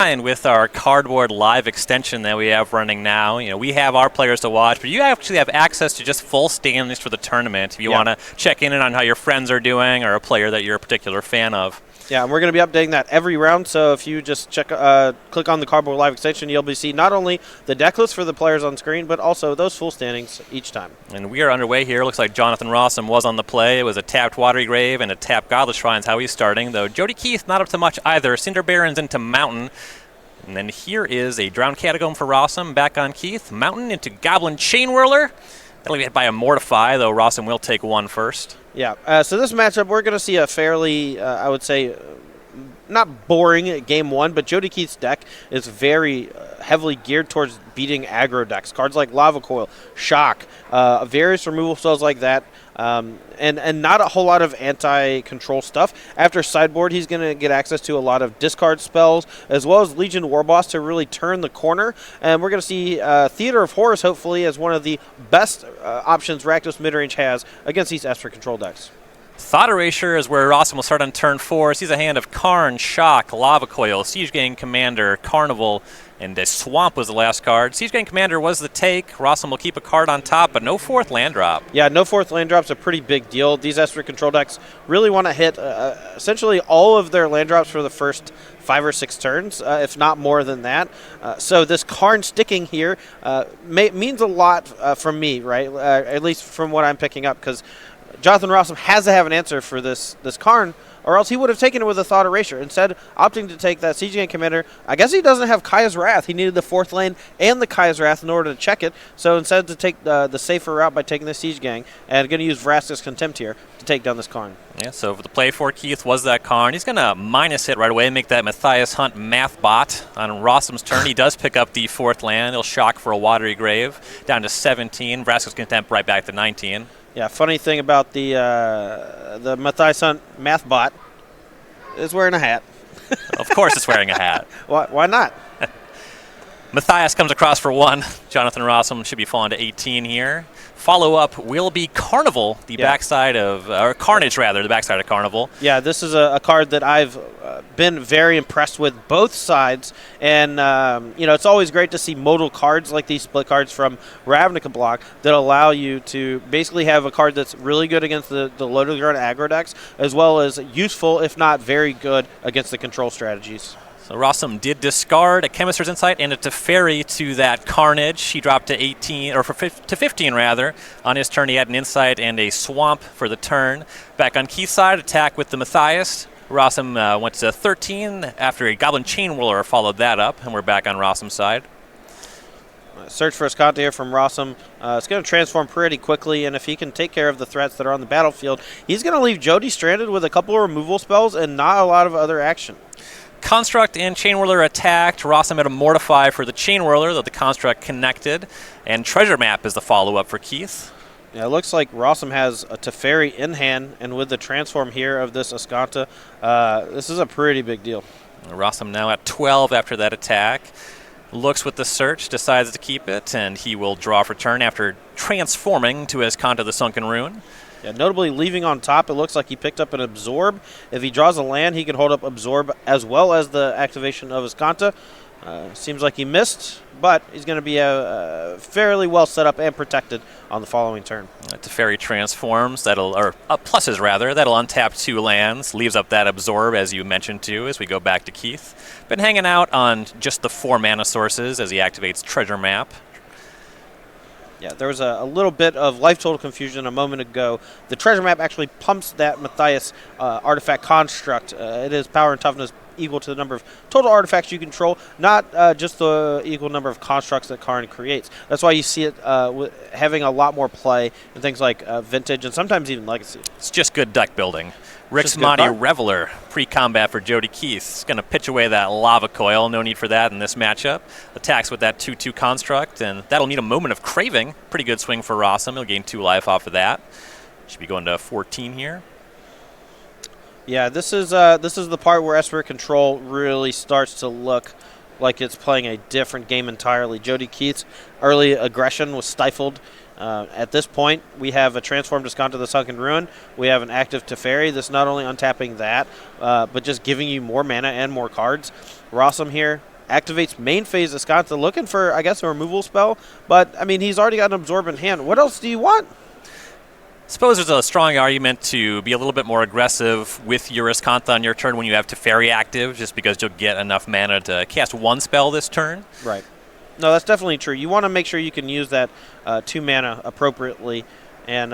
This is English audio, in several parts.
And with our cardboard live extension that we have running now, we have our players to watch, but you actually have access to just full standings for the tournament if you want to check in on how your friends are doing or a player that you're a particular fan of. Yeah, and we're going to be updating that every round, so if you just click on the Cardboard Live extension, you'll be seeing not only the deck list for the players on screen, but also those full standings each time. And we are underway here. Looks like Jonathan Rosum was on the play. It was a tapped Watery Grave and a tapped Godless Shrine is how he's starting, though Jody Keith not up to much either. Cinder Barons into Mountain. And then here is a Drowned Catacomb for Rosum, back on Keith. Mountain into Goblin Chain Whirler. That'll be hit by a Mortify, though Rosum will take one first. Yeah, so this matchup, we're going to see a fairly, I would say, not boring game one, but Jody Keith's deck is very heavily geared towards beating aggro decks. Cards like Lava Coil, Shock, various removal spells like that, and not a whole lot of anti-control stuff. After sideboard, he's going to get access to a lot of discard spells, as well as Legion Warboss to really turn the corner. And we're going to see Theater of Horrors, hopefully, as one of the best options Rakdos Midrange has against these Esper control decks. Thought Erasure is where Rosum will start on turn 4. Sees a hand of Karn, Shock, Lava Coil, Siege Gang Commander, Carnival, and a Swamp was the last card. Siege Gang Commander was the take. Rosum will keep a card on top, but no fourth land drop. Yeah, no fourth land drop's a pretty big deal. These Esper control decks really want to hit essentially all of their land drops for the first 5 or 6 turns, if not more than that. So this Karn sticking here means a lot from me, right? At least from what I'm picking up, because Jonathan Rosum has to have an answer for this Karn, or else he would have taken it with a Thought Erasure. Instead, opting to take that Siege Gang Commander, I guess he doesn't have Kaya's Wrath. He needed the 4th lane and the Kaya's Wrath in order to check it. So instead to take the safer route by taking the Siege Gang, and going to use Vraska's Contempt here to take down this Karn. Yeah, so the play for Keith was that Karn. He's going to minus it right away, make that Matthias Hunt math bot. On Rosum's turn, he does pick up the 4th land. He'll Shock for a Watery Grave, down to 17. Vraska's Contempt right back to 19. Yeah, funny thing about the Matthias Hunt math bot is wearing a hat. Of course it's wearing a hat. Why not? Matthias comes across for 1. Jonathan Rosum should be falling to 18 here. Follow-up will be Carnival, the backside of, or Carnage rather, the backside of Carnival. Yeah, this is a card that I've been very impressed with both sides. And, it's always great to see modal cards like these split cards from Ravnica block that allow you to basically have a card that's really good against the low-to-the-ground aggro decks, as well as useful, if not very good, against the control strategies. So Rosum did discard a Chemister's Insight and a Teferi to that Carnage. He dropped to 18, or to 15 rather. On his turn, he had an Insight and a Swamp for the turn. Back on Keith's side, attack with the Matthias. Rosum went to 13 after a Goblin Chain Whirler followed that up, and we're back on Rosum's side. Search for Escante here from Rosum. It's going to transform pretty quickly, and if he can take care of the threats that are on the battlefield, he's going to leave Jody stranded with a couple of removal spells and not a lot of other action. Construct and Chain Whirler attacked. Rosum had a Mortify for the Chain Whirler, though the Construct connected. And Treasure Map is the follow-up for Keith. Yeah, it looks like Rosum has a Teferi in hand, and with the transform here of this Escanta, this is a pretty big deal. Rosum now at 12 after that attack. Looks with the search, decides to keep it, and he will draw for turn after transforming to Escanta the Sunken Ruin. Yeah, notably leaving on top, it looks like he picked up an Absorb. If he draws a land, he can hold up Absorb as well as the activation of Escanta. Seems like he missed, but he's going to be fairly well set up and protected on the following turn. Teferi transforms, or pluses rather, that'll untap 2 lands, leaves up that Absorb as you mentioned too as we go back to Keith. Been hanging out on just the 4 mana sources as he activates Treasure Map. Yeah, there was a little bit of life total confusion a moment ago. The Treasure Map actually pumps that Matthias artifact construct. It is power and toughness equal to the number of total artifacts you control, not just the equal number of constructs that Karn creates. That's why you see it having a lot more play in things like Vintage and sometimes even Legacy. It's just good deck building. Rick's Monty Reveler, pre-combat for Jody Keith. He's going to pitch away that Lava Coil. No need for that in this matchup. Attacks with that 2/2 construct, and that'll need a Moment of Craving. Pretty good swing for Rosum. He'll gain 2 life off of that. Should be going to 14 here. Yeah, this is the part where Esper Control really starts to look like it's playing a different game entirely. Jody Keith's early aggression was stifled. At this point, we have a transformed Escanta the Sunken Ruin. We have an active Teferi. This not only untapping that, but just giving you more mana and more cards. Rosum here activates main phase Escanta, looking for, I guess, a removal spell. But, I mean, he's already got an Absorb in hand. What else do you want? Suppose there's a strong argument to be a little bit more aggressive with your Escanta on your turn when you have Teferi active, just because you'll get enough mana to cast one spell this turn. Right. No, that's definitely true. You want to make sure you can use that 2 mana appropriately. And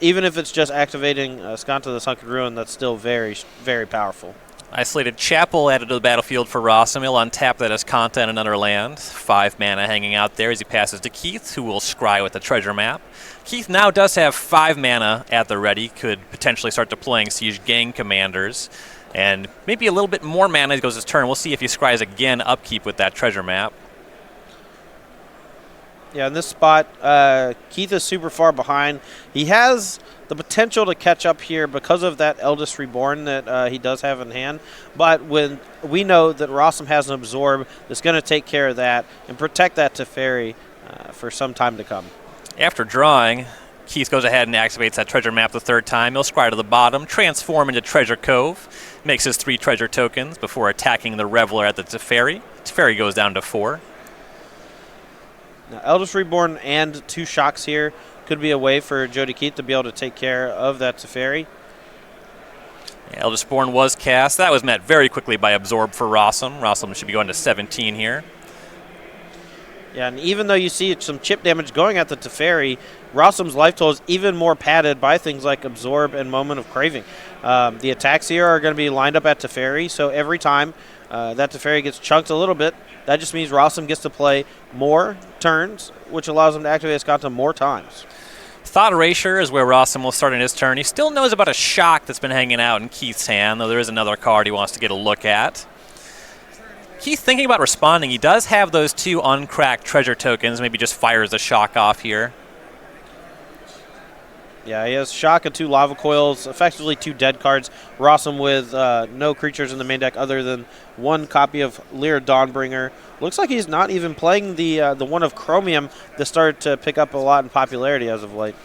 even if it's just activating Escanta the Sunken Ruin, that's still very, very powerful. Isolated Chapel added to the battlefield for Rosum. He'll untap that Escanta and another land. 5 mana hanging out there as he passes to Keith, who will scry with the treasure map. Keith now does have 5 mana at the ready, could potentially start deploying Siege Gang Commanders. And maybe a little bit more mana as he goes his turn. We'll see if he scries again upkeep with that treasure map. Yeah, in this spot, Keith is super far behind. He has the potential to catch up here because of that Eldest Reborn that he does have in hand. But when we know that Rosum has an Absorb that's going to take care of that and protect that Teferi for some time to come. After drawing, Keith goes ahead and activates that treasure map the 3rd time. He'll scry to the bottom, transform into Treasure Cove, makes his 3 treasure tokens before attacking the Reveler at the Teferi. Teferi goes down to 4. Now, Eldest Reborn and 2 Shocks here could be a way for Jody Keith to be able to take care of that Teferi. Yeah, Eldest Reborn was cast. That was met very quickly by Absorb for Rosum. Rosum should be going to 17 here. Yeah, and even though you see some chip damage going at the Teferi, Rosum's life total is even more padded by things like Absorb and Moment of Craving. The attacks here are going to be lined up at Teferi, so every time that Teferi gets chunked a little bit, that just means Rosum gets to play more turns, which allows him to activate Escanta more times. Thought Erasure is where Rosum will start in his turn. He still knows about a Shock that's been hanging out in Keith's hand, though there is another card he wants to get a look at. Keith thinking about responding. He does have those 2 uncracked treasure tokens. Maybe just fires the Shock off here. Yeah, he has Shock and 2 Lava Coils, effectively 2 dead cards. Rosum with no creatures in the main deck other than 1 copy of Lyra Dawnbringer. Looks like he's not even playing the one of Chromium that started to pick up a lot in popularity as of late.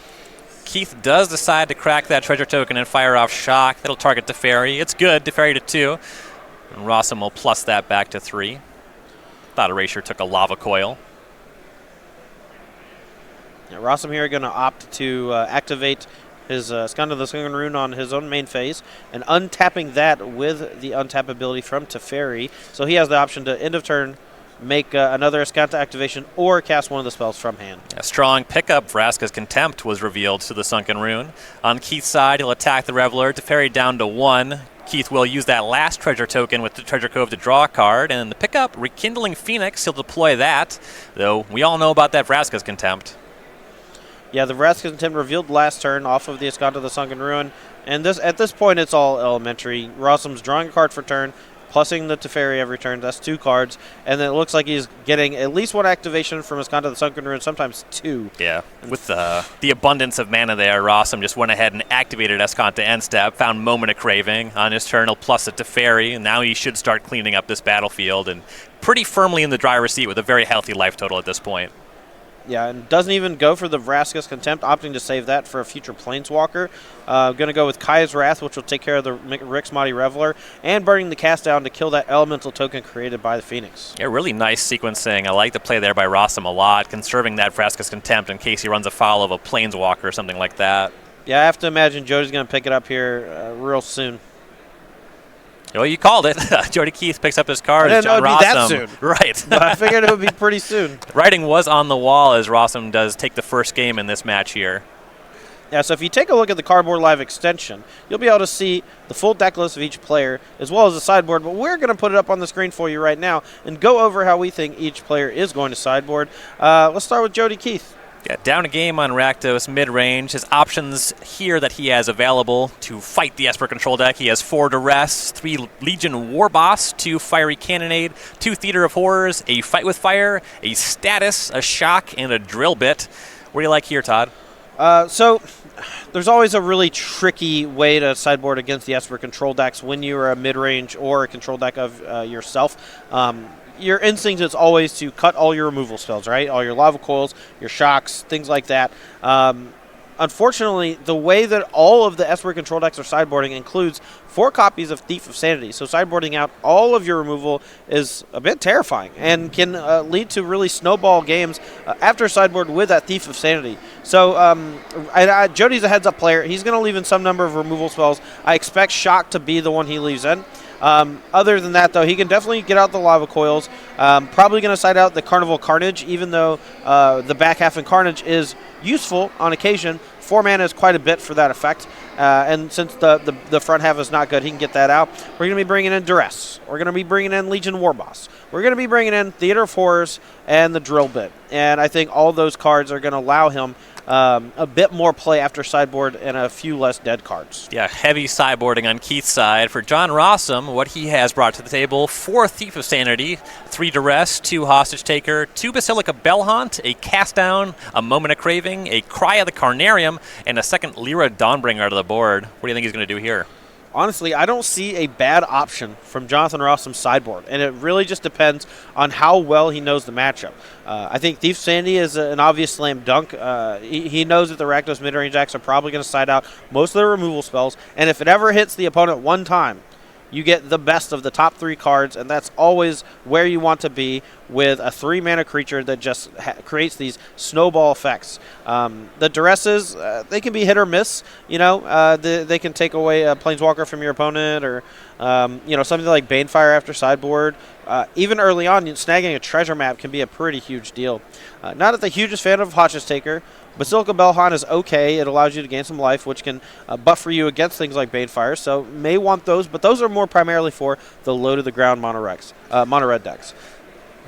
Keith does decide to crack that treasure token and fire off Shock. That'll target Teferi. It's good. Teferi to 2. And Rosum will plus that back to 3. Thought Erasure took a Lava Coil. Yeah, Rosum here going to opt to activate his Escanta the Sunken Rune on his own main phase and untapping that with the untap ability from Teferi. So he has the option to end of turn make another Escanta activation or cast one of the spells from hand. A strong pickup. Vraska's Contempt was revealed to the Sunken Rune. On Keith's side, he'll attack the Reveler. Teferi down to 1. Keith will use that last treasure token with the Treasure Cove to draw a card. And the pickup, Rekindling Phoenix, he'll deploy that. Though we all know about that Vraska's Contempt. Yeah, the Vraska's Contempt revealed last turn off of the Escanta the Sunken Ruin. And at this point, it's all elementary. Rosum's drawing a card for turn, plussing the Teferi every turn. That's 2 cards. And then it looks like he's getting at least 1 activation from Escanta the Sunken Ruin, sometimes 2. Yeah, with the abundance of mana there, Rosum just went ahead and activated Escanta end step, found Moment of Craving. On his turn, he'll plus it to Teferi, and now he should start cleaning up this battlefield and pretty firmly in the driver's seat with a very healthy life total at this point. Yeah, and doesn't even go for the Vraska's Contempt, opting to save that for a future Planeswalker. Going to go with Kaya's Wrath, which will take care of the Rixmati Reveler, and burning the cast down to kill that elemental token created by the Phoenix. Yeah, really nice sequencing. I like the play there by Rosum a lot, conserving that Vraska's Contempt in case he runs afoul of a Planeswalker or something like that. Yeah, I have to imagine Jody's going to pick it up here real soon. Well, you called it. Jody Keith picks up his card. I didn't know it'd be that soon. Right. But I figured it would be pretty soon. Writing was on the wall as Rosum does take the first game in this match here. Yeah, so if you take a look at the Cardboard Live extension, you'll be able to see the full deck list of each player as well as the sideboard, but we're going to put it up on the screen for you right now and go over how we think each player is going to sideboard. Let's start with Jody Keith. Yeah, down a game on Rakdos, mid-range. His options here that he has available to fight the Esper control deck. He has 4 Duress, 3 Legion Warboss, 2 Fiery Cannonade, 2 Theater of Horrors, a Fight with Fire, a Status, a Shock, and a Drill Bit. What do you like here, Todd? So there's always a really tricky way to sideboard against the Esper control decks when you're a mid-range or a control deck of yourself. Your instinct is always to cut all your removal spells, right? All your Lava Coils, your Shocks, things like that. unfortunately, the way that all of the Esper control decks are sideboarding includes 4 copies of Thief of Sanity. So sideboarding out all of your removal is a bit terrifying and can lead to really snowball games after sideboard with that Thief of Sanity. So Jody's a heads-up player. He's going to leave in some number of removal spells. I expect Shock to be the one he leaves in. Other than that, though, he can definitely get out the Lava Coils. Probably going to side out the Carnival Carnage, even though the back half in Carnage is useful on occasion. 4 mana is quite a bit for that effect. And since the front half is not good, he can get that out. We're going to be bringing in Duress. We're going to be bringing in Legion Warboss. We're going to be bringing in Theater of Horrors and the Drill Bit. And I think all those cards are going to allow him a bit more play after sideboard and a few less dead cards. Yeah, heavy sideboarding on Keith's side. For John Rosum, what he has brought to the table: 4 Thief of Sanity, 3 Duress, 2 Hostage Taker, 2 Basilica Bellhaunt, a Cast Down, a Moment of Craving, a Cry of the Carnarium, and a second Lyra Dawnbringer out of the board. What do you think he's going to do here? Honestly, I don't see a bad option from Jonathan Rossum's sideboard, and it really just depends on how well he knows the matchup. I think Thief Sandy is an obvious slam dunk. He knows that the Rakdos mid-range decks are probably going to side out most of the removal spells, and if it ever hits the opponent one time, you get the best of the top 3 cards, and that's always where you want to be with a 3-mana creature that just creates these snowball effects. The Duresses, they can be hit or miss. They can take away a Planeswalker from your opponent, or something like Banefire after sideboard. Even early on, snagging a treasure map can be a pretty huge deal. Not the hugest fan of Hostage Taker. Basilica Bellhaunt is okay. It allows you to gain some life, which can buffer you against things like Banefire, so may want those, but those are more primarily for the low-to-the-ground mono-red decks.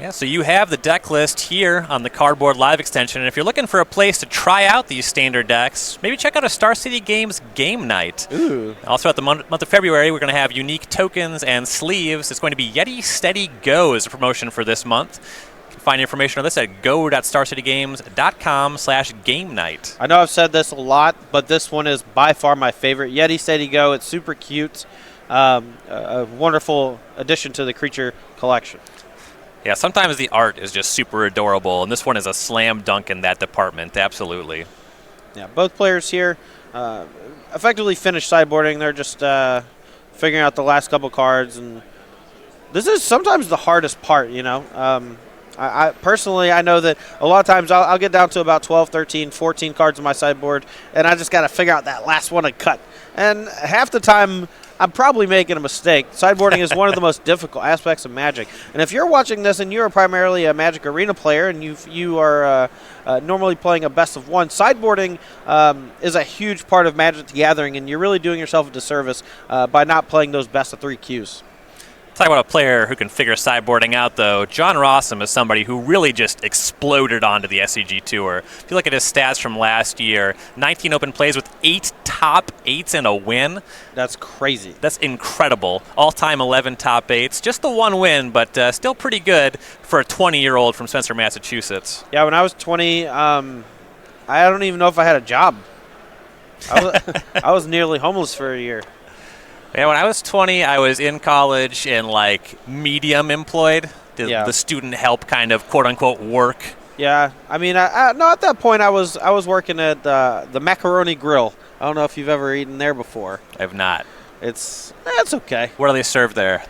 Yeah, so you have the deck list here on the Cardboard Live extension, and if you're looking for a place to try out these standard decks, maybe check out a Star City Games game night. Ooh. Also, at the month of February, we're going to have unique tokens and sleeves. It's going to be Yeti Steady Go as a promotion for this month. You can find information on this at go.starcitygames.com/game night. I know I've said this a lot, but this one is by far my favorite. Yeti Steady Go. It's super cute. A wonderful addition to the creature collection. Yeah, sometimes the art is just super adorable, and this one is a slam dunk in that department, absolutely. Yeah, both players here effectively finished sideboarding. They're just figuring out the last couple cards, and this is sometimes the hardest part, I personally, I know that a lot of times I'll get down to about 12, 13, 14 cards on my sideboard, and I just got to figure out that last one to cut. And half the time, I'm probably making a mistake. Sideboarding is one of the most difficult aspects of Magic. And if you're watching this and you're primarily a Magic Arena player and you are normally playing a best of 1, sideboarding is a huge part of Magic the Gathering, and you're really doing yourself a disservice by not playing those best of 3 queues. Talk about a player who can figure sideboarding out, though. John Rosum is somebody who really just exploded onto the SCG Tour. If you look at his stats from last year, 19 open plays with 8 top 8s and a win. That's crazy. That's incredible. All-time 11 top 8s. Just the 1 win, but still pretty good for a 20-year-old from Spencer, Massachusetts. Yeah, when I was 20, I don't even know if I had a job. I was nearly homeless for a year. Yeah, when I was 20, I was in college and medium employed. The student help kind of quote-unquote work. Yeah, I mean, no, at that point I was working at the Macaroni Grill. I don't know if you've ever eaten there before. I have not. It's okay. What do they serve there?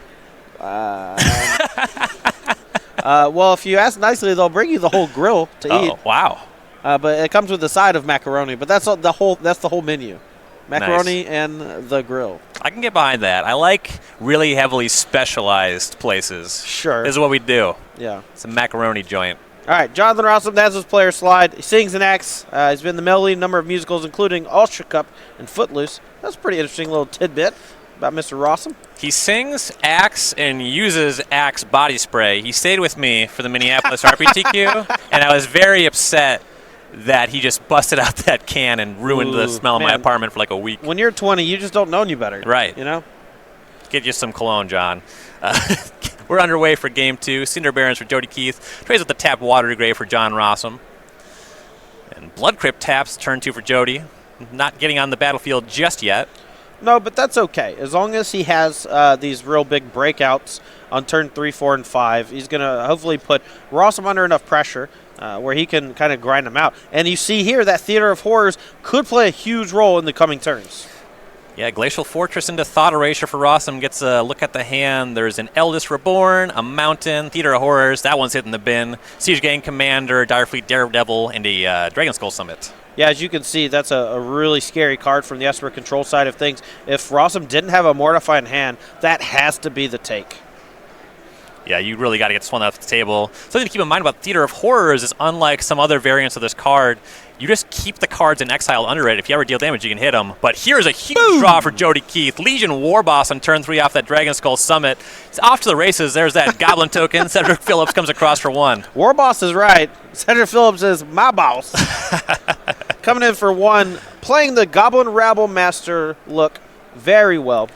Well, if you ask nicely, they'll bring you the whole grill to eat. Oh, wow. But it comes with the side of macaroni. But that's the whole menu. Macaroni and the grill. I can get behind that. I like really heavily specialized places. Sure. This is what we do. Yeah. It's a macaroni joint. All right, Jonathan Rosum, that's his player slide. He sings and acts. He's been in the melody number of musicals, including Ultra Cup and Footloose. That's a pretty interesting little tidbit about Mr. Rosum. He sings, acts, and uses Axe body spray. He stayed with me for the Minneapolis RPTQ, and I was very upset that he just busted out that can and ruined the smell of my apartment for a week. When you're 20, you just don't know any better. Right. Get you some cologne, John. We're underway for Game 2. Cinder Barons for Jody Keith. Trades with the tapped Watery Grave for John Rosum. And Blood Crypt taps turn 2 for Jody. Not getting on the battlefield just yet. No, but that's okay. As long as he has these real big breakouts on turn 3, 4, and 5, he's going to hopefully put Rosum under enough pressure where he can kind of grind him out. And you see here that Theater of Horrors could play a huge role in the coming turns. Yeah, Glacial Fortress into Thought Erasure for Rosum. Gets a look at the hand. There's an Eldest Reborn, a Mountain, Theater of Horrors. That one's hitting the bin. Siege Gang Commander, Direfleet Daredevil, and a Dragon Skull Summit. Yeah, as you can see, that's a really scary card from the Esper control side of things. If Rosum didn't have a Mortify in hand, that has to be the take. Yeah, you really got to get this one off the table. Something to keep in mind about Theater of Horrors is unlike some other variants of this card, you just keep the cards in exile under it. If you ever deal damage, you can hit them. But here's a huge draw for Jody Keith. Legion War Boss on turn 3 off that Dragon Skull Summit. It's off to the races. There's that Goblin token. Cedric Phillips comes across for 1. War Boss is right. Cedric Phillips is my boss. Coming in for 1, playing the Goblin Rabble Master look very well.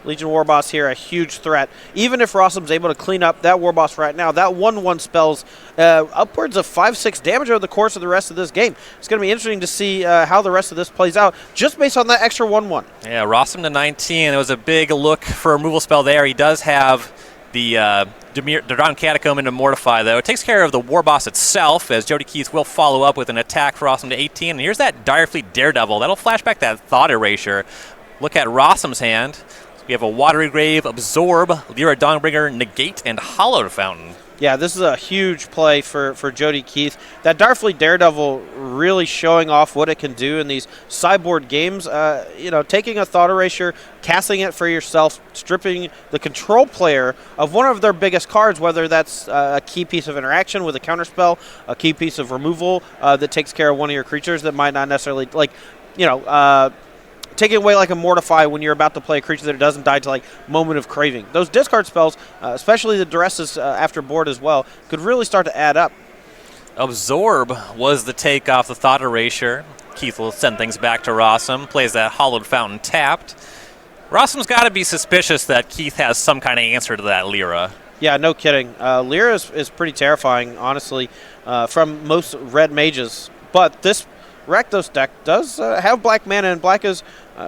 Legion War Boss here, a huge threat. Even if Rosum's able to clean up that War Boss right now, that 1/1 spells upwards of 5-6 damage over the course of the rest of this game. It's going to be interesting to see how the rest of this plays out, just based on that extra 1/1. Yeah, Rosum to 19. It was a big look for a removal spell there. He does have the Dawn Catacomb into Mortify, though. It takes care of the War Boss itself, as Jody Keith will follow up with an attack for Rosum to 18. And here's that Direfleet Daredevil. That'll flash back that Thought Erasure. Look at Rosum's hand. We have a Watery Grave, Absorb, Lyra Dawnbringer, Negate, and Hallowed Fountain. Yeah, this is a huge play for Jody Keith. That Direfleet Daredevil really showing off what it can do in these sideboard games. Taking a Thought Erasure, casting it for yourself, stripping the control player of one of their biggest cards, whether that's a key piece of interaction with a counterspell, a key piece of removal that takes care of one of your creatures that might not necessarily, taking away like a Mortify when you're about to play a creature that doesn't die to like Moment of Craving. Those discard spells, especially the Duresses after board as well, could really start to add up. Absorb was the take off the Thought Erasure. Keith will send things back to Rosum, plays that Hallowed Fountain tapped. Rosum's got to be suspicious that Keith has some kind of answer to that Lyra. Yeah, no kidding. Lyra is pretty terrifying, honestly, from most red mages. But this Rakdos deck does have black mana, and black is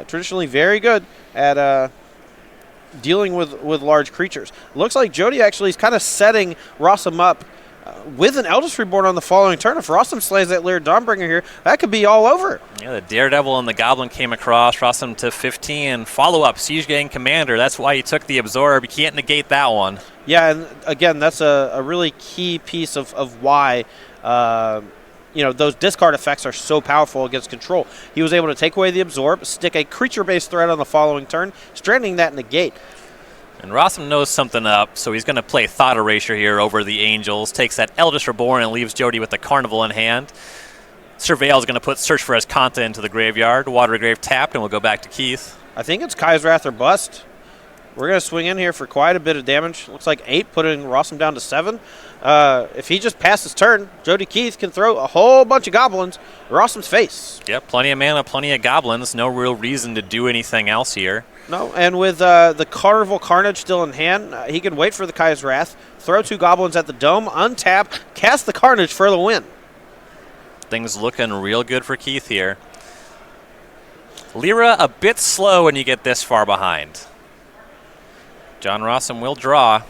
traditionally very good at dealing with large creatures. Looks like Jody actually is kind of setting Rosum up with an Eldest Reborn on the following turn. If Rosum slays that Lyra Dawnbringer here, that could be all over. Yeah, the Daredevil and the Goblin came across. Rosum to 15. Follow-up, Siege Gang Commander. That's why he took the Absorb. You can't negate that one. Yeah, and again, that's a really key piece of why those discard effects are so powerful against control. He was able to take away the Absorb, stick a creature-based threat on the following turn, stranding that negate. And Rosum knows something up, so he's going to play Thought Erasure here over the Angels, takes that Eldest Reborn and leaves Jody with the Carnival in hand. Surveil is going to put Search for Escanta into the graveyard. Watery Grave tapped, and we'll go back to Keith. I think it's Kai's Wrath or bust. We're going to swing in here for quite a bit of damage. Looks like 8, putting Rosum down to 7. If he just passes turn, Jody Keith can throw a whole bunch of goblins at Rosum's face. Yep, plenty of mana, plenty of goblins. No real reason to do anything else here. No, and with the Carnival Carnage still in hand, he can wait for the Kai's Wrath, throw 2 goblins at the dome, untap, cast the Carnage for the win. Things looking real good for Keith here. Lyra a bit slow when you get this far behind. John Rosum will draw.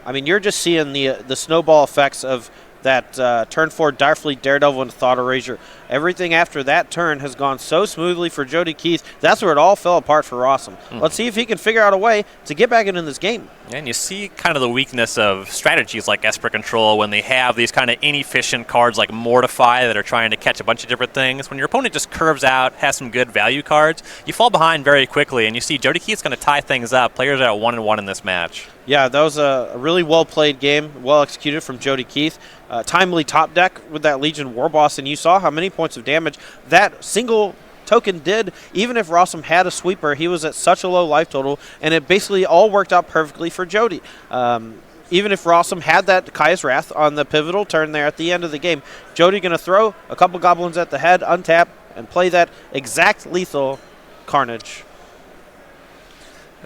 I mean, you're just seeing the snowball effects of that turn 4 Direfleet Daredevil and Thought Erasure. Everything after that turn has gone so smoothly for Jody Keith. That's where it all fell apart for Rosum. Let's see if he can figure out a way to get back into this game. And you see kind of the weakness of strategies like Esper Control when they have these kind of inefficient cards like Mortify that are trying to catch a bunch of different things. When your opponent just curves out, has some good value cards, you fall behind very quickly, and you see Jody Keith's going to tie things up. Players are at 1-1 in this match. Yeah, that was a really well-played game, well executed from Jody Keith. Timely top deck with that Legion War Boss, and you saw how many points of damage that single token did. Even if Rosum had a sweeper, he was at such a low life total, and it basically all worked out perfectly for Jody. Even if Rosum had that Kai's Wrath on the pivotal turn there at the end of the game, Jody going to throw a couple goblins at the head, untap, and play that exact lethal Carnage.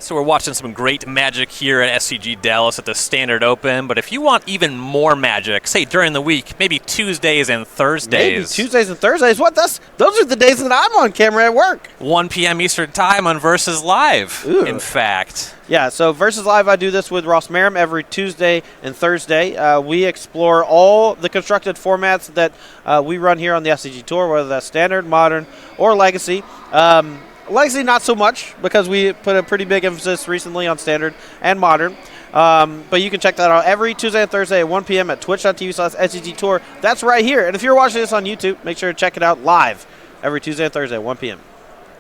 So we're watching some great Magic here at SCG Dallas at the Standard Open. But if you want even more Magic, say during the week, maybe Tuesdays and Thursdays. Maybe Tuesdays and Thursdays. What? Those are the days that I'm on camera at work. 1 p.m. Eastern Time on Versus Live, Ooh. in fact. Yeah, so Versus Live, I do this with Ross Merrim every Tuesday and Thursday. We explore all the constructed formats that we run here on the SCG Tour, whether that's Standard, Modern, or Legacy. Legacy, not so much, because we put a pretty big emphasis recently on Standard and Modern. But you can check that out every Tuesday and Thursday at 1 p.m. at twitch.tv/SCG Tour. That's right here. And if you're watching this on YouTube, make sure to check it out live every Tuesday and Thursday at 1 p.m.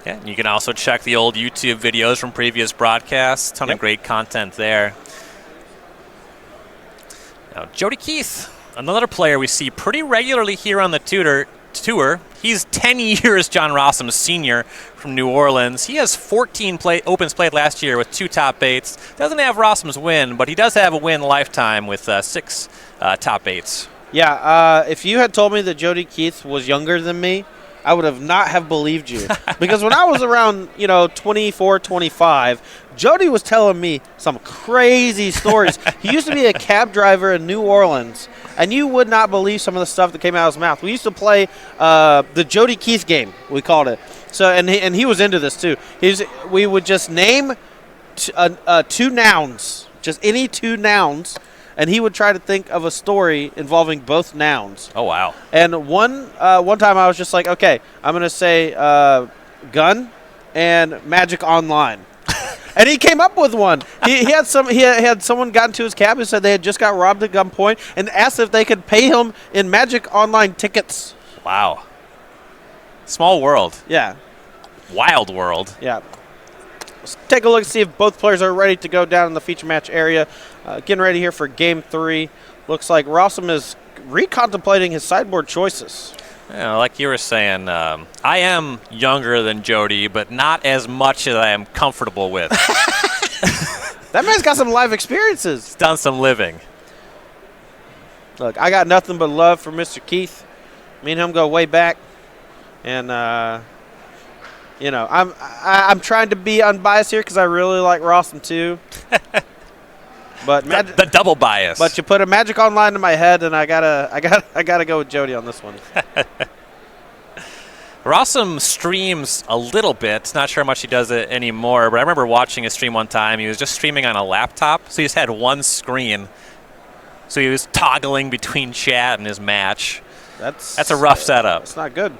Yeah, you can also check the old YouTube videos from previous broadcasts. Ton of great content there. Now, Jody Keith, another player we see pretty regularly here on the tour. He's 10 years John Rosum's senior from New Orleans. He has 14 Opens played last year with 2 top 8s. Doesn't have Rosum's win, but he does have a win lifetime with 6 top 8s. Yeah, if you had told me that Jody Keith was younger than me, I would have not have believed you. Because when I was around, 24, 25, Jody was telling me some crazy stories. He used to be a cab driver in New Orleans, and you would not believe some of the stuff that came out of his mouth. We used to play the Jody Keith game, we called it. So, and he was into this too. We would just name 2 nouns, just any 2 nouns, and he would try to think of a story involving both nouns. Oh, wow. And one time I was just like, okay, I'm going to say gun and Magic Online. And he came up with one. He had someone got into his cab and said they had just got robbed at gunpoint and asked if they could pay him in Magic Online tickets. Wow. Small world. Yeah. Wild world. Yeah. Let's take a look and see if both players are ready to go down in the feature match area. Getting ready here for Game 3. Looks like Rosum is recontemplating his sideboard choices. Yeah, like you were saying, I am younger than Jody, but not as much as I am comfortable with. That man's got some life experiences. He's done some living. Look, I got nothing but love for Mr. Keith. Me and him go way back. And, I'm trying to be unbiased here because I really like Rosum too. But the double bias. But you put a Magic Online in my head, and I gotta go with Jody on this one. Rosum streams a little bit. Not sure how much he does it anymore, but I remember watching a stream one time. He was just streaming on a laptop, so he just had one screen. So he was toggling between chat and his match. That's a rough setup. It's not good.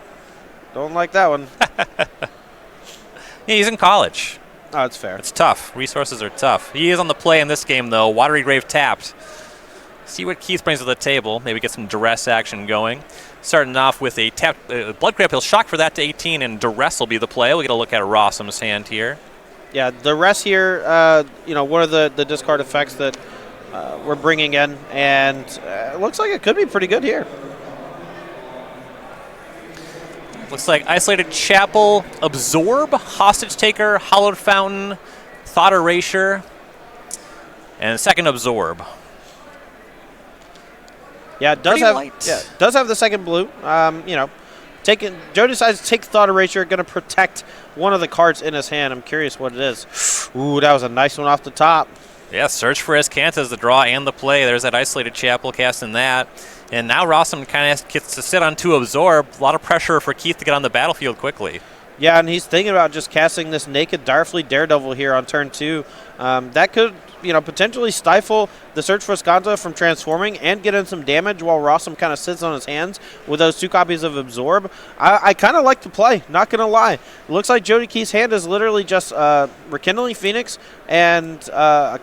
Don't like that one. Yeah, he's in college. Oh, it's fair. It's tough. Resources are tough. He is on the play in this game, though. Watery Grave tapped. See what Keith brings to the table. Maybe get some duress action going. Starting off with a tapped Blood Grab. He'll shock for that to 18, and duress will be the play. We'll get a look at Rosum's hand here. Yeah, duress here, one of the discard effects that we're bringing in, and it looks like it could be pretty good here. Looks like Isolated Chapel, Absorb, Hostage Taker, Hallowed Fountain, Thought Erasure, and second Absorb. Yeah, it does have the second blue. Joe decides to take Thought Erasure, going to protect one of the cards in his hand. I'm curious what it is. Ooh, that was a nice one off the top. Yeah, search for Escantas, the draw and the play. There's that Isolated Chapel casting that. And now Rosum kind of gets to sit on 2 Absorb. A lot of pressure for Keith to get on the battlefield quickly. Yeah, and he's thinking about just casting this Naked Direfleet Daredevil here on turn 2. That could, potentially stifle the Search for Escanta from transforming and get in some damage while Rosum kind of sits on his hands with those 2 copies of Absorb. I kind of like the play, not going to lie. It looks like Jody Keith's hand is literally just Rekindling Phoenix and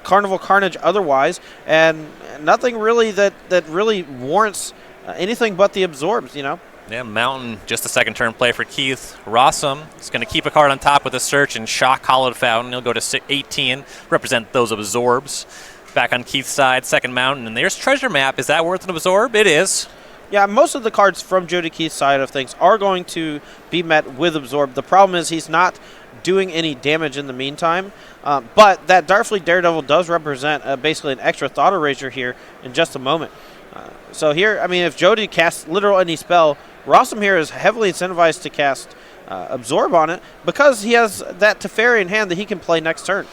Carnival Carnage otherwise, and nothing really that really warrants anything but the Absorbs, Yeah, Mountain, just a second turn play for Keith. Rosum is going to keep a card on top with a search and shock Hallowed Fountain. He'll go to 18, represent those Absorbs. Back on Keith's side, second Mountain. And there's Treasure Map. Is that worth an Absorb? It is. Yeah, most of the cards from Jody Keith's side of things are going to be met with Absorb. The problem is he's not doing any damage in the meantime. But that Direfleet Daredevil does represent basically an extra Thought Erasure here in just a moment. So here, if Jody casts literal any spell, Rosum here is heavily incentivized to cast Absorb on it because he has that Teferi in hand that he can play next turn.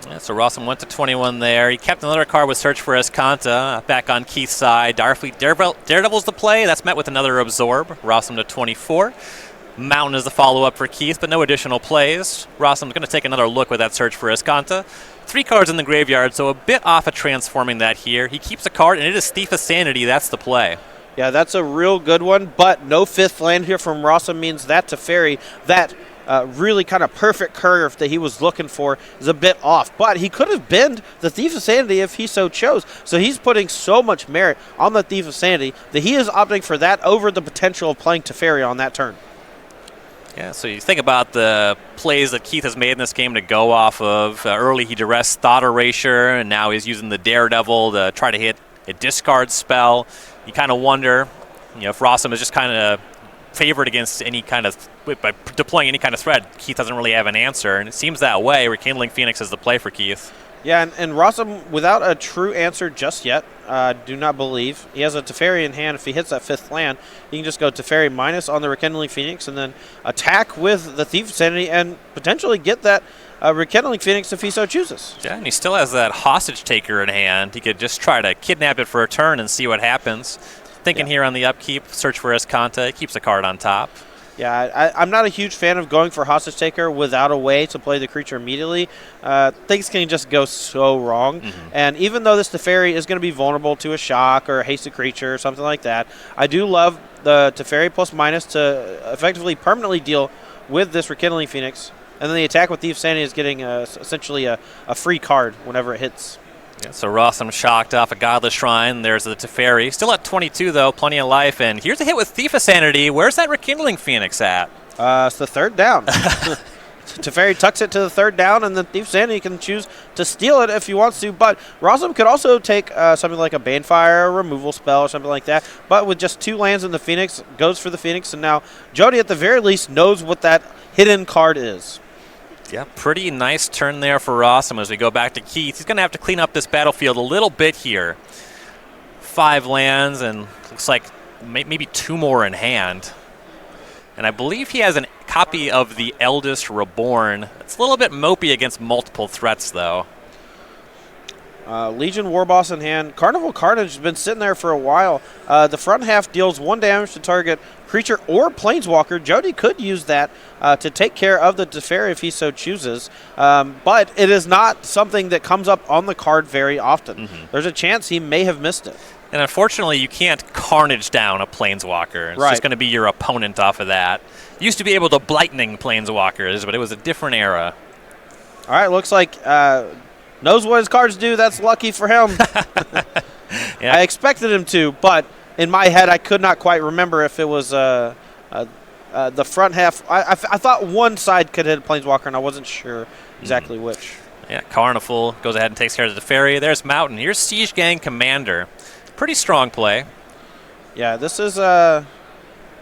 Yeah, so Rosum went to 21 there. He kept another card with Search for Escanta back on Keith's side. Daredevil's the play. That's met with another Absorb. Rosum to 24. Mountain is the follow-up for Keith, but no additional plays. Rossum's going to take another look with that Search for Escanta. 3 cards in the graveyard, so a bit off of transforming that here. He keeps a card, and it is Thief of Sanity. That's the play. Yeah, that's a real good one, but no 5th land here from Rosum means that Teferi, that really kind of perfect curve that he was looking for, is a bit off. But he could have been the Thief of Sanity if he so chose. So he's putting so much merit on the Thief of Sanity that he is opting for that over the potential of playing Teferi on that turn. Yeah, so you think about the plays that Keith has made in this game to go off of. Early he duress Thought Erasure, and now he's using the Daredevil to try to hit a discard spell. You kind of wonder, if Rosum is just kind of favored against any kind of, by deploying any kind of threat, Keith doesn't really have an answer, and it seems that way. Rekindling Phoenix is the play for Keith. Yeah, and Rosum, without a true answer just yet, do not believe. He has a Teferi in hand. If he hits that 5th land, he can just go Teferi minus on the Rekindling Phoenix and then attack with the Thief of Sanity and potentially get that Rekindling Phoenix if he so chooses. Yeah, and he still has that Hostage Taker in hand. He could just try to kidnap it for a turn and see what happens. Thinking here on the upkeep, Search for Escanta, keeps a card on top. Yeah, I'm not a huge fan of going for Hostage Taker without a way to play the creature immediately. Things can just go so wrong. And even though this Teferi is going to be vulnerable to a shock or a hasted creature or something like that, I do love the Teferi plus minus to effectively permanently deal with this Rekindling Phoenix. And then the attack with Thief Sanity is getting essentially a free card whenever it hits. Yeah, so Rosum shocked off a Godless Shrine. There's the Teferi. Still at 22, though. Plenty of life. And here's a hit with Thief of Sanity. Where's that Rekindling Phoenix at? It's the 3rd down. Teferi tucks it to the 3rd down, and then Thief of Sanity can choose to steal it if he wants to. But Rosum could also take something like a Banefire, a removal spell, or something like that. But with just 2 lands in the Phoenix, goes for the Phoenix. And now Jody, at the very least, knows what that hidden card is. Yeah, pretty nice turn there for Rosum as we go back to Keith. He's going to have to clean up this battlefield a little bit here. 5 lands and looks like maybe 2 more in hand. And I believe he has a copy of the Eldest Reborn. It's a little bit mopey against multiple threats, though. Legion Warboss in hand. Carnival Carnage has been sitting there for a while. The front half deals 1 damage to target creature or planeswalker. Jody could use that to take care of the Teferi if he so chooses. But it is not something that comes up on the card very often. There's a chance he may have missed it. And unfortunately, you can't Carnage down a Planeswalker. It's just going to be your opponent off of that. Used to be able to Blightning Planeswalkers, but it was a different era. All right, looks like knows what his cards do. That's lucky for him. Yeah. I expected him to, but in my head, I could not quite remember if it was the front half. I thought one side could hit a Planeswalker, and I wasn't sure exactly which. Yeah, Carnival goes ahead and takes care of the Teferi. There's Mountain. Here's Siege Gang Commander. Pretty strong play. Yeah, this is a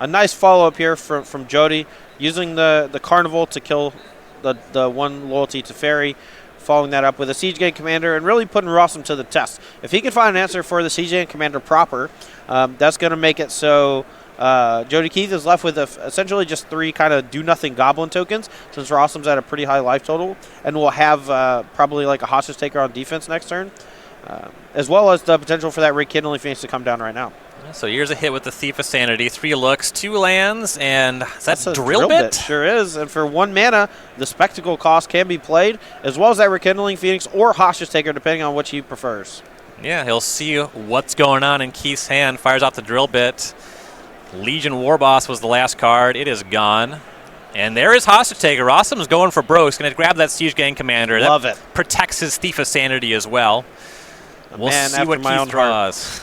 nice follow-up here from Jody, using the Carnival to kill the 1 loyalty Teferi. Following that up with a Siege Gang Commander and really putting Rosum to the test. If he can find an answer for the Siege Gang Commander proper, that's going to make it so Jody Keith is left with essentially just 3 kind of do-nothing Goblin tokens, since Rosum's at a pretty high life total, and will have probably like a Hostage Taker on defense next turn, as well as the potential for that Rekindling Phoenix to come down right now. So here's a hit with the Thief of Sanity. 3 looks, 2 lands, and that's a drill bit? Sure is. And for 1 mana, the Spectacle cost can be played, as well as that Rekindling Phoenix or Hostage Taker, depending on which he prefers. Yeah, he'll see what's going on in Keith's hand. Fires out the drill bit. Legion Warboss was the last card. It is gone. And there is Hostage Taker. Rossum's going for broke. He's going to grab that Siege Gang Commander. Love it. Protects his Thief of Sanity as well. We'll see what Keith draws.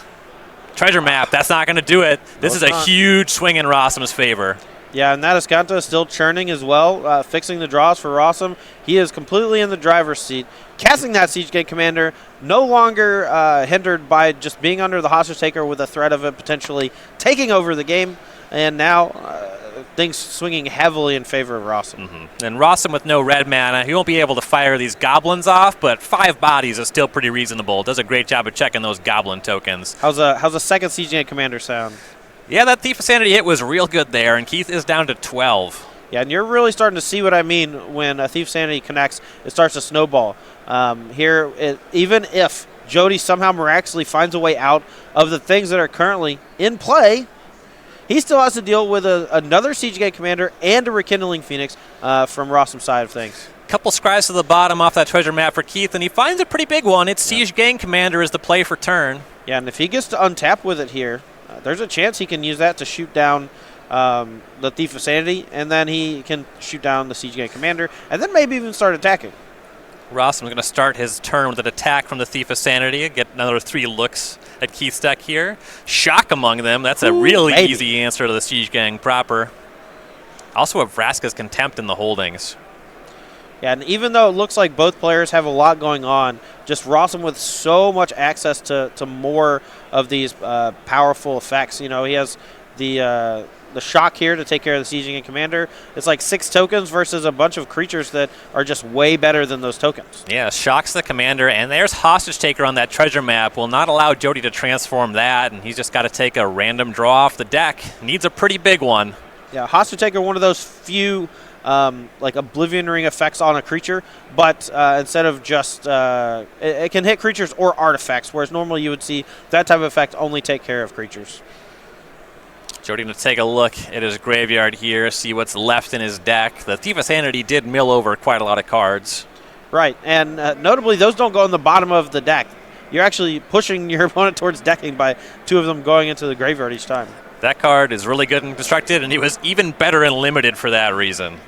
Treasure Map, that's not going to do it. This is a huge swing in Rossum's favor. Yeah, and that Escanta is still churning as well, fixing the draws for Rosum. He is completely in the driver's seat. Casting that Siege Gate Commander, no longer hindered by just being under the Hostage Taker with a threat of it potentially taking over the game. And now things swinging heavily in favor of Rosum. And Rosum with no red mana, he won't be able to fire these goblins off, but 5 bodies is still pretty reasonable. Does a great job of checking those goblin tokens. How's a second Siege Gate Commander sound? Yeah, that Thief of Sanity hit was real good there, and Keith is down to 12. Yeah, and you're really starting to see what I mean when a Thief Sanity connects, it starts to snowball. Even if Jody somehow miraculously finds a way out of the things that are currently in play, he still has to deal with another Siege Gang Commander and a Rekindling Phoenix from Rosum's side of things. Couple scries to the bottom off that treasure map for Keith, and he finds a pretty big one. It's Siege Gang Commander is the play for turn. Yeah, and if he gets to untap with it here, there's a chance he can use that to shoot down the Thief of Sanity, and then he can shoot down the Siege Gang Commander, and then maybe even start attacking. Rosum's going to start his turn with an attack from the Thief of Sanity, get another 3 looks at Keith's deck here. Shock among them. That's a really easy answer to the Siege Gang proper. Also have Vraska's Contempt in the holdings. Yeah, and even though it looks like both players have a lot going on, just Rosum with so much access to more of these powerful effects. You know, he has the shock here to take care of the Siege Gang Commander. It's like 6 tokens versus a bunch of creatures that are just way better than those tokens. Yeah, shocks the commander, and there's Hostage Taker on that treasure map. Will not allow Jody to transform that, and he's just got to take a random draw off the deck. Needs a pretty big one. Yeah, Hostage Taker, one of those few like Oblivion Ring effects on a creature, but instead of just it can hit creatures or artifacts, whereas normally you would see that type of effect only take care of creatures. Jody going to take a look at his graveyard here, see what's left in his deck. The Thief of Sanity did mill over quite a lot of cards. Right, and notably those don't go in the bottom of the deck. You're actually pushing your opponent towards decking by 2 of them going into the graveyard each time. That card is really good and constructed, and he was even better in limited for that reason.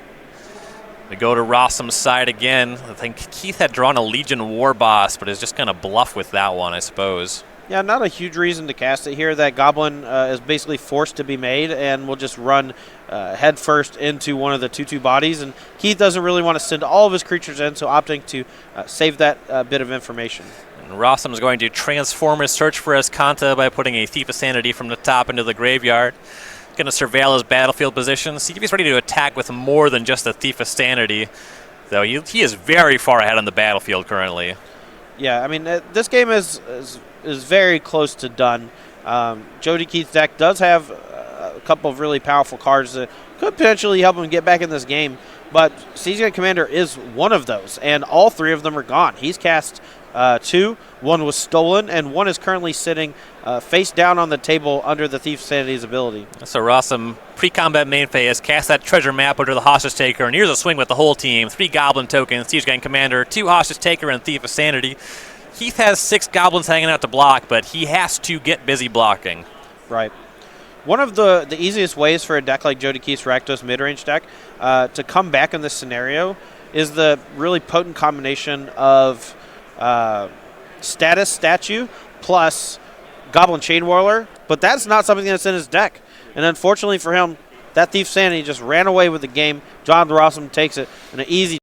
We go to Rosum's side again. I think Keith had drawn a Legion War Boss, but is just going to bluff with that one, I suppose. Yeah, not a huge reason to cast it here. That Goblin is basically forced to be made and will just run head first into one of the 2/2 bodies. And Keith doesn't really want to send all of his creatures in, so opting to save that bit of information. And Rosum is going to transform his search for Escanta by putting a Thief of Sanity from the top into the graveyard. Going to surveil his battlefield position, see if he's ready to attack with more than just a Thief of Sanity. Though he is very far ahead on the battlefield currently. Yeah, I mean, this game is very close to done. Jody Keith's deck does have a couple of really powerful cards that could potentially help him get back in this game, but Siege Gang Commander is one of those, and all 3 of them are gone. He's cast 2, 1 was stolen, and 1 is currently sitting face down on the table under the Thief Sanity's ability. So Rosum, pre-combat main phase, cast that treasure map under the Hostage Taker, and here's a swing with the whole team. 3 Goblin tokens, Siege Gang Commander, 2 Hostage Taker, and Thief of Sanity. Keith has 6 Goblins hanging out to block, but he has to get busy blocking. Right. One of the easiest ways for a deck like Jody Keith's Rakdos midrange deck to come back in this scenario is the really potent combination of Status Statue plus Goblin Chain Whirler, but that's not something that's in his deck. And unfortunately for him, that Thief Sanity just ran away with the game. John Rosum takes it in an easy